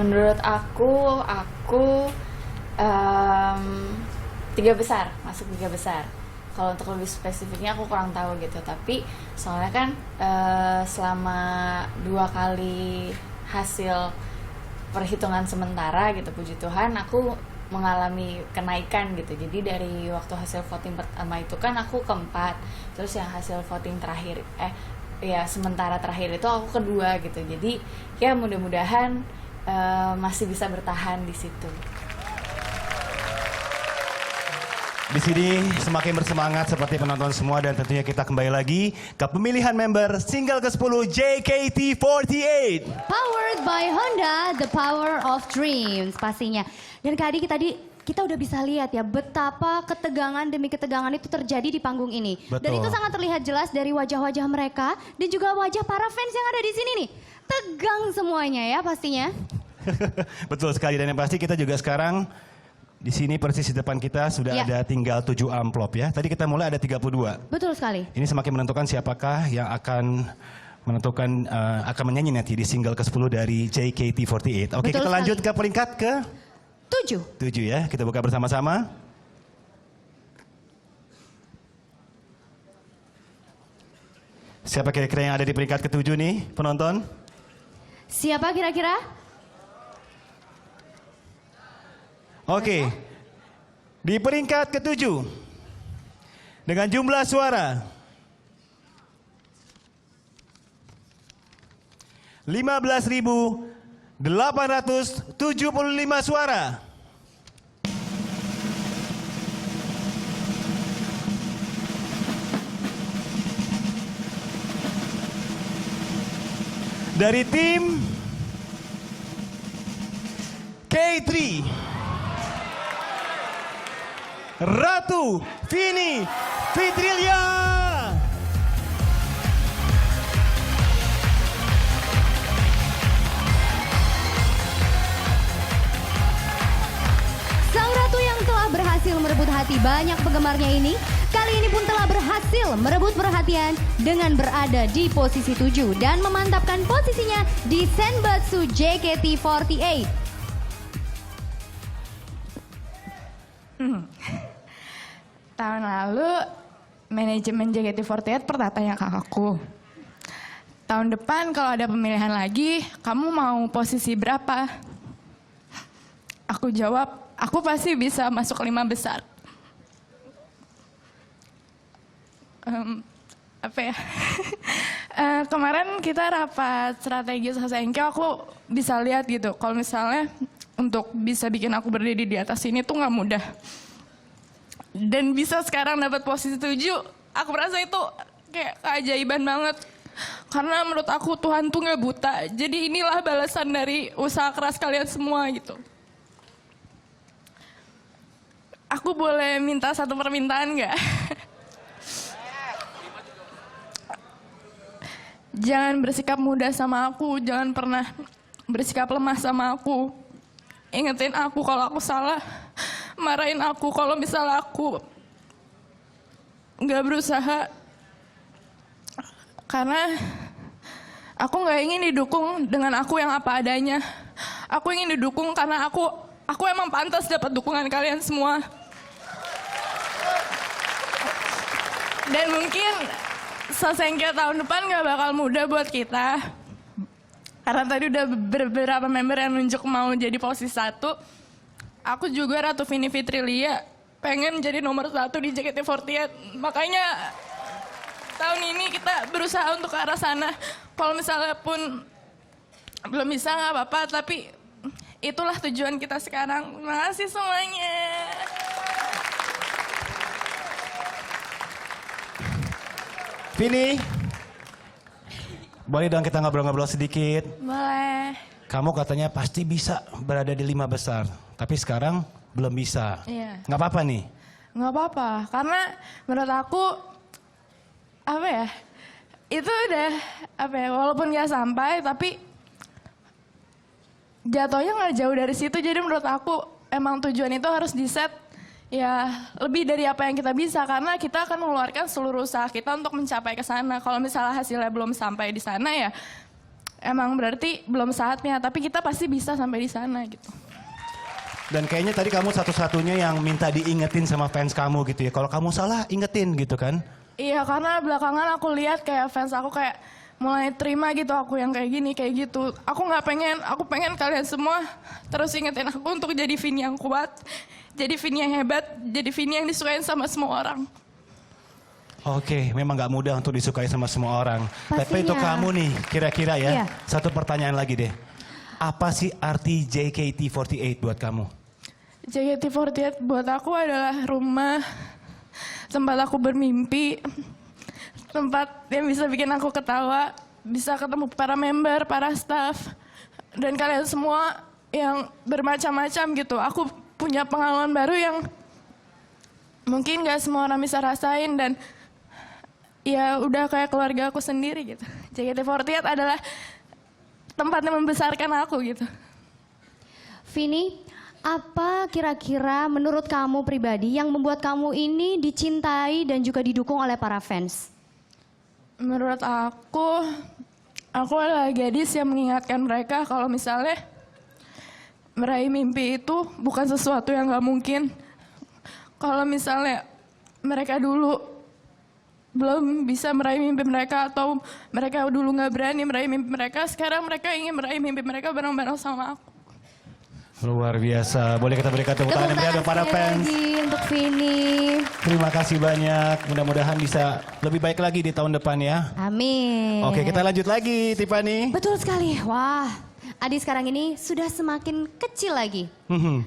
Menurut aku 3 besar, masuk 3 besar. Kalau untuk lebih spesifiknya aku kurang tahu gitu. Tapi soalnya kan selama 2 kali hasil perhitungan sementara gitu, puji Tuhan aku mengalami kenaikan gitu. Jadi dari waktu hasil voting pertama itu kan aku keempat, terus yang hasil voting terakhir sementara terakhir itu aku kedua gitu. Jadi ya mudah-mudahan masih bisa bertahan di situ. Di sini semakin bersemangat seperti penonton semua dan tentunya kita kembali lagi ke pemilihan member single ke-10 JKT48. Powered by Honda, the power of dreams pastinya. Dan Kak Adi kita udah bisa lihat ya betapa ketegangan demi ketegangan itu terjadi di panggung ini. Betul. Dan itu sangat terlihat jelas dari wajah-wajah mereka dan juga wajah para fans yang ada di sini nih. Tegang semuanya ya pastinya. Betul sekali, dan yang pasti kita juga sekarang di sini persis di depan kita sudah ada tinggal 7 amplop ya. Tadi kita mulai ada 32. Betul sekali. Ini semakin menentukan siapakah yang akan menentukan akan menyanyi nanti di single ke-10 dari JKT48. Oke, Betul kita lanjut sekali. ke peringkat ke 7. 7 ya. Kita buka bersama-sama. Siapa kira-kira yang ada di peringkat ke-7 nih, penonton? Siapa kira-kira? Oke, di peringkat ke-7 dengan jumlah suara 15.875 suara. Dari tim K3, Ratu Vini Fitrilia. Sang ratu yang telah berhasil merebut hati banyak penggemarnya ini, kali ini pun telah berhasil merebut perhatian dengan berada di posisi 7 dan memantapkan posisinya di Senbatsu JKT48. Tahun lalu manajemen JKT48 pernah tanya ke aku, tahun depan kalau ada pemilihan lagi, kamu mau posisi berapa? Aku jawab, aku pasti bisa masuk 5 besar. Kemarin kita rapat strategi Sasenkyo, aku bisa lihat gitu, kalau misalnya untuk bisa bikin aku berdiri di atas ini tuh nggak mudah. Dan bisa sekarang dapat posisi 7, aku merasa itu kayak keajaiban banget. Karena menurut aku Tuhan tuh nggak buta. Jadi inilah balasan dari usaha keras kalian semua gitu. Aku boleh minta satu permintaan nggak? Jangan bersikap mudah sama aku, jangan pernah bersikap lemah sama aku. Ingetin aku kalau aku salah, marahin aku kalau misalnya aku nggak berusaha. Karena aku nggak ingin didukung dengan aku yang apa adanya. Aku ingin didukung karena aku emang pantas dapat dukungan kalian semua. Dan mungkin Sasenkyo tahun depan nggak bakal mudah buat kita. Karena tadi udah beberapa member yang nunjuk mau jadi posisi 1. Aku juga Ratu Vini Fitrilia pengen jadi nomor 1 di JKT48. Makanya tahun ini kita berusaha untuk ke arah sana. Kalau misalnya pun belum bisa nggak apa-apa, tapi itulah tujuan kita sekarang. Terima kasih semuanya. Vini, boleh dong kita ngobrol-ngobrol sedikit? Boleh. Kamu katanya pasti bisa berada di 5 besar, tapi sekarang belum bisa. Iya. Nggak apa-apa nih? Nggak apa-apa, karena menurut aku, itu udah, walaupun nggak sampai, tapi jatuhnya nggak jauh dari situ. Jadi menurut aku, emang tujuan itu harus di-set ya lebih dari apa yang kita bisa, karena kita akan mengeluarkan seluruh usaha kita untuk mencapai ke sana. Kalau misalnya hasilnya belum sampai di sana ya emang berarti belum saatnya, tapi kita pasti bisa sampai di sana gitu. Dan kayaknya tadi kamu satu-satunya yang minta diingetin sama fans kamu gitu ya. Kalau kamu salah, ingetin gitu kan? Iya, karena belakangan aku lihat kayak fans aku kayak mulai terima gitu aku yang kayak gini, kayak gitu. Aku pengen kalian semua terus ingetin aku untuk jadi Vini yang kuat, jadi Vini yang hebat, jadi Vini yang disukain sama semua orang. Oke, memang gak mudah untuk disukai sama semua orang. Tapi Pastinya. untuk kamu nih, kira-kira ya, Iya. satu pertanyaan lagi deh. Apa sih arti JKT48 buat kamu? JKT48 buat aku adalah rumah, tempat aku bermimpi, tempat yang bisa bikin aku ketawa, bisa ketemu para member, para staff, dan kalian semua yang bermacam-macam gitu. Aku punya pengalaman baru yang mungkin gak semua orang bisa rasain, dan ya udah kayak keluarga aku sendiri gitu. JKT48 adalah tempat yang membesarkan aku gitu. Vini, apa kira-kira menurut kamu pribadi yang membuat kamu ini dicintai dan juga didukung oleh para fans? Menurut aku adalah gadis yang mengingatkan mereka kalau misalnya meraih mimpi itu bukan sesuatu yang gak mungkin. Kalau misalnya mereka dulu belum bisa meraih mimpi mereka, atau mereka dulu gak berani meraih mimpi mereka, sekarang mereka ingin meraih mimpi mereka bareng-bareng sama aku. Luar biasa. Boleh kita berikan tepuk tangan yang meriah untuk para sekali fans. lagi untuk Vini. Terima kasih banyak. Mudah-mudahan bisa lebih baik lagi di tahun depan ya. Amin. Oke, kita lanjut lagi, Tiffany. Betul sekali. Wah, Adi sekarang ini sudah semakin kecil lagi.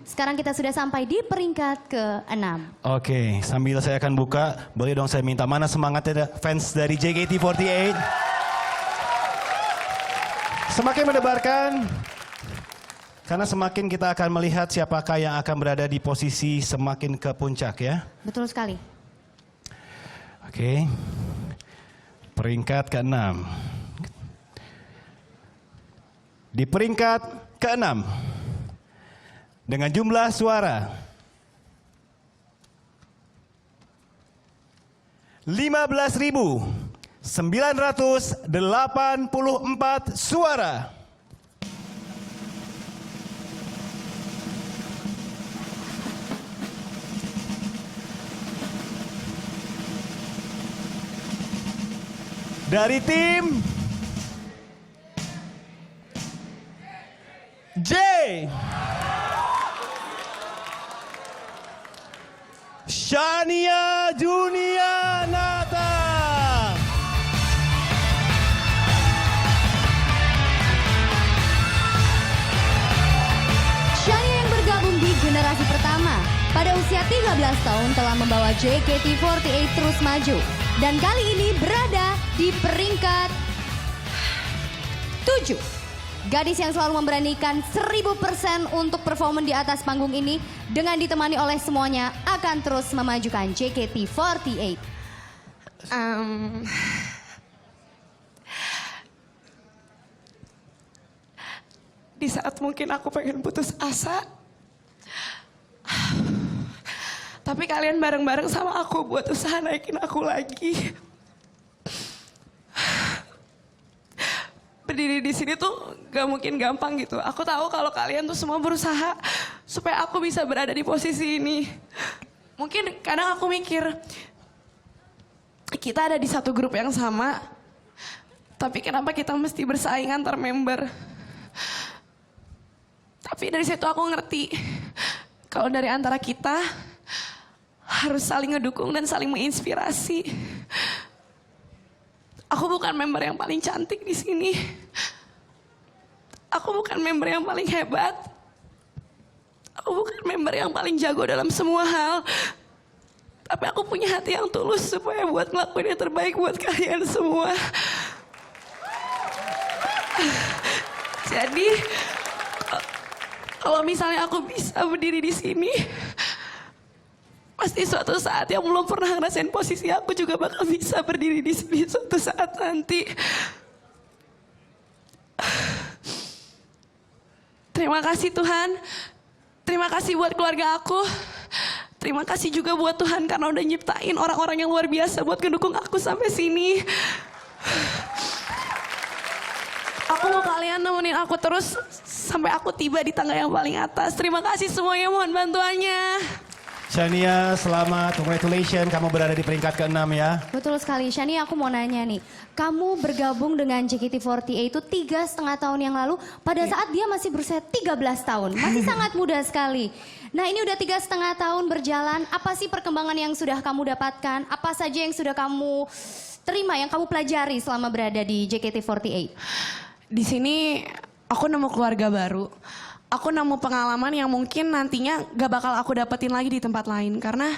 Sekarang kita sudah sampai di peringkat ke-6. Oke, sambil saya akan buka, boleh dong saya minta mana semangatnya fans dari JKT48? Semakin mendebarkan, karena semakin kita akan melihat siapakah yang akan berada di posisi semakin ke puncak ya. Betul sekali. Oke, peringkat ke-6. Di peringkat ke-6 dengan jumlah suara 15.984 suara. Dari tim J. Shania Junianata. Shania yang bergabung di generasi pertama pada usia 13 tahun telah membawa JKT48 terus maju. Dan kali ini berada di peringkat 7. Gadis yang selalu memberanikan 1000% untuk performa di atas panggung ini dengan ditemani oleh semuanya akan terus memajukan JKT48. Di saat mungkin aku pengen putus asa, tapi kalian bareng-bareng sama aku buat usaha naikin aku lagi. Berdiri di sini tuh gak mungkin gampang gitu. Aku tahu kalau kalian tuh semua berusaha supaya aku bisa berada di posisi ini. Mungkin kadang aku mikir, kita ada di satu grup yang sama, tapi kenapa kita mesti bersaing antar member? Tapi dari situ aku ngerti, kalau dari antara kita harus saling ngedukung dan saling menginspirasi. Aku bukan member yang paling cantik di sini. Aku bukan member yang paling hebat. Aku bukan member yang paling jago dalam semua hal. Tapi aku punya hati yang tulus supaya buat ngelakuin yang terbaik buat kalian semua. Jadi, kalau misalnya aku bisa berdiri di sini, pasti suatu saat yang belum pernah ngerasain posisi aku juga bakal bisa berdiri di sini suatu saat nanti. Terima kasih Tuhan. Terima kasih buat keluarga aku. Terima kasih juga buat Tuhan karena udah nyiptain orang-orang yang luar biasa buat ngedukung aku sampai sini. Aku mau ke kalian nemenin aku terus sampai aku tiba di tangga yang paling atas. Terima kasih semuanya, mohon bantuannya. Shania, selamat, congratulations, kamu berada di peringkat ke-6 ya. Betul sekali, Shania, aku mau nanya nih. Kamu bergabung dengan JKT48 itu 3,5 tahun yang lalu pada saat dia masih berusia 13 tahun. Masih sangat muda sekali. Nah, ini udah 3,5 tahun berjalan. Apa sih perkembangan yang sudah kamu dapatkan? Apa saja yang sudah kamu terima, yang kamu pelajari selama berada di JKT48? Di sini aku nemu keluarga baru. Aku nemu pengalaman yang mungkin nantinya gak bakal aku dapetin lagi di tempat lain. Karena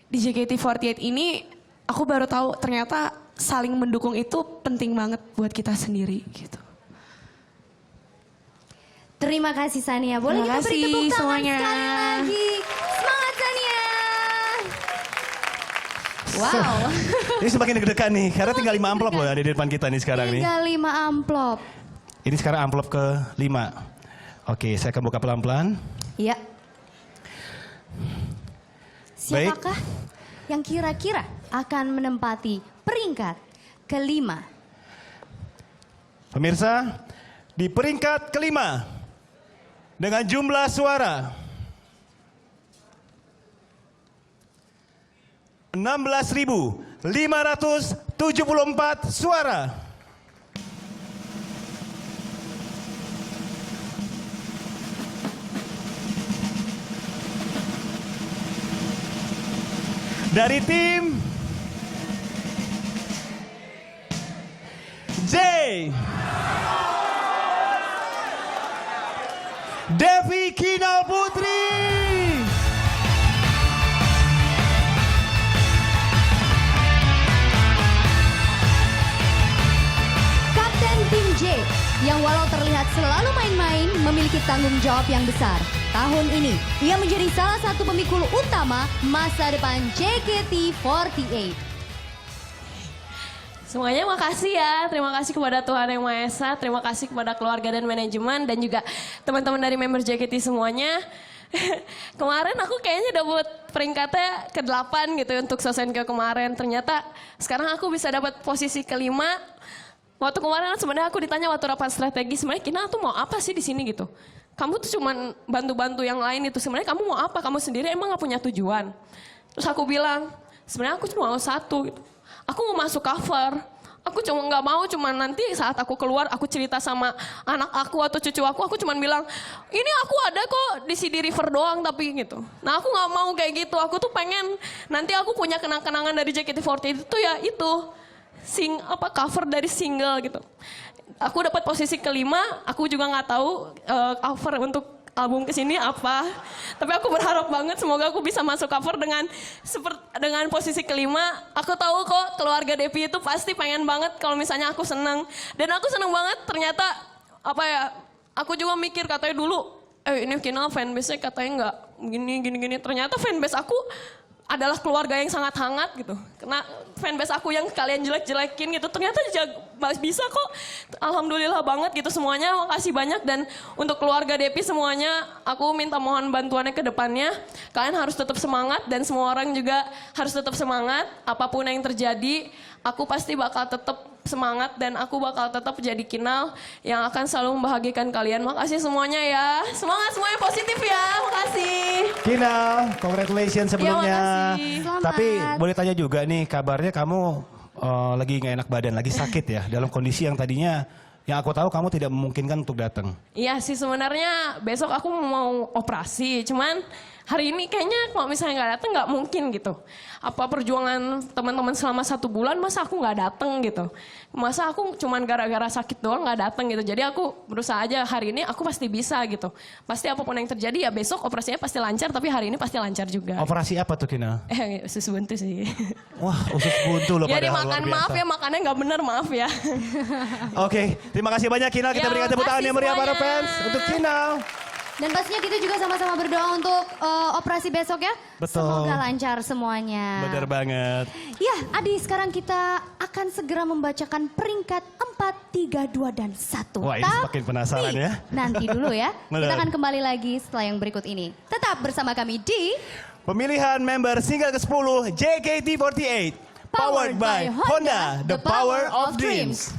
di JKT48 ini aku baru tahu ternyata saling mendukung itu penting banget buat kita sendiri gitu. Terima kasih Shania. Boleh Terima kita beri kasih tepuk tangan semuanya. sekali lagi. Semangat Shania. Wow. Ini semakin deg-degan nih, karena tinggal 5 amplop loh ada di depan kita nih sekarang nih. Tinggal 5 amplop. Ini sekarang amplop ke-5. Oke, saya akan buka pelan-pelan. Iya. Siapakah yang kira-kira akan menempati peringkat ke-5? Pemirsa, di peringkat ke-5 dengan jumlah suara 16.574 suara. Dari tim J, Devi Kinal Putri. Kapten tim J yang walau terlihat selalu main-main memiliki tanggung jawab yang besar. Tahun ini ia menjadi salah satu pemikul utama masa depan JKT48. Semuanya makasih ya, terima kasih kepada Tuhan Yang Maha Esa, terima kasih kepada keluarga dan manajemen dan juga teman-teman dari member JKT semuanya. Kemarin aku kayaknya dapat peringkatnya ke-8 gitu untuk Sosenkyo kemarin. Ternyata sekarang aku bisa dapat posisi ke-5. Waktu kemarin sebenarnya aku ditanya waktu rapat strategi, sebenarnya Kina tuh mau apa sih di sini gitu. Kamu tuh cuman bantu-bantu yang lain itu, sebenarnya kamu mau apa? Kamu sendiri emang gak punya tujuan? Terus aku bilang, sebenarnya aku cuma mau satu gitu. Aku mau masuk cover. Aku cuma nggak mau cuman nanti saat aku keluar aku cerita sama anak aku atau cucu aku cuman bilang ini aku ada kok di CD River doang tapi gitu. Nah aku nggak mau kayak gitu. Aku tuh pengen nanti aku punya kenang-kenangan dari JKT48 itu ya itu cover dari single gitu. Aku dapat posisi ke-5. Aku juga nggak tahu cover untuk album kesini apa. Tapi aku berharap banget semoga aku bisa masuk cover dengan posisi ke-5. Aku tahu kok keluarga Devi itu pasti pengen banget kalau misalnya aku senang. Dan aku senang banget ternyata aku juga mikir katanya dulu ini Kina fanbase-nya katanya nggak gini. Ternyata fanbase aku adalah keluarga yang sangat hangat gitu. Karena fanbase aku yang kalian jelek-jelekin gitu ternyata bisa kok. Alhamdulillah banget gitu semuanya. Makasih banyak dan untuk keluarga Devi semuanya aku minta mohon bantuannya ke depannya. Kalian harus tetap semangat dan semua orang juga harus tetap semangat. Apapun yang terjadi aku pasti bakal tetap semangat dan aku bakal tetap jadi Kinal yang akan selalu membahagiakan kalian. Makasih semuanya ya. Semangat semuanya positif ya. Makasih. Kinal, congratulations sebelumnya. Ya, makasih. Selamat. Tapi boleh tanya juga nih, kabarnya kamu lagi nggak enak badan, lagi sakit ya, dalam kondisi yang tadinya yang aku tahu kamu tidak memungkinkan untuk datang. Iya sih sebenarnya besok aku mau operasi, cuman hari ini kayaknya kalau misalnya nggak datang nggak mungkin gitu. Apa perjuangan teman-teman selama 1 bulan masa aku nggak datang gitu. Masa aku cuman gara-gara sakit doang nggak datang gitu. Jadi aku berusaha aja hari ini aku pasti bisa gitu. Pasti apapun yang terjadi ya besok operasinya pasti lancar tapi hari ini pasti lancar juga. Operasi apa tuh Kinal? Susu buntu sih. Wah, usus buntu loh Ya padahal dimakan luar biasa. maaf ya makannya nggak bener maaf ya. Oke, terima kasih banyak Kinal. Kita Ya, berikan tepuk tangan makasih yang meriah para semuanya. fans untuk Kinal. Dan pastinya kita juga sama-sama berdoa untuk operasi besok ya. Betul. Semoga lancar semuanya. Bener banget. Ya, Adi, sekarang kita akan segera membacakan peringkat 4, 3, 2, dan 1. Wah, ini semakin penasaran ya. Nanti dulu ya. Bener. Kita akan kembali lagi setelah yang berikut ini. Tetap bersama kami di Pemilihan member single ke-10 JKT48. Powered by Honda, the power of dreams.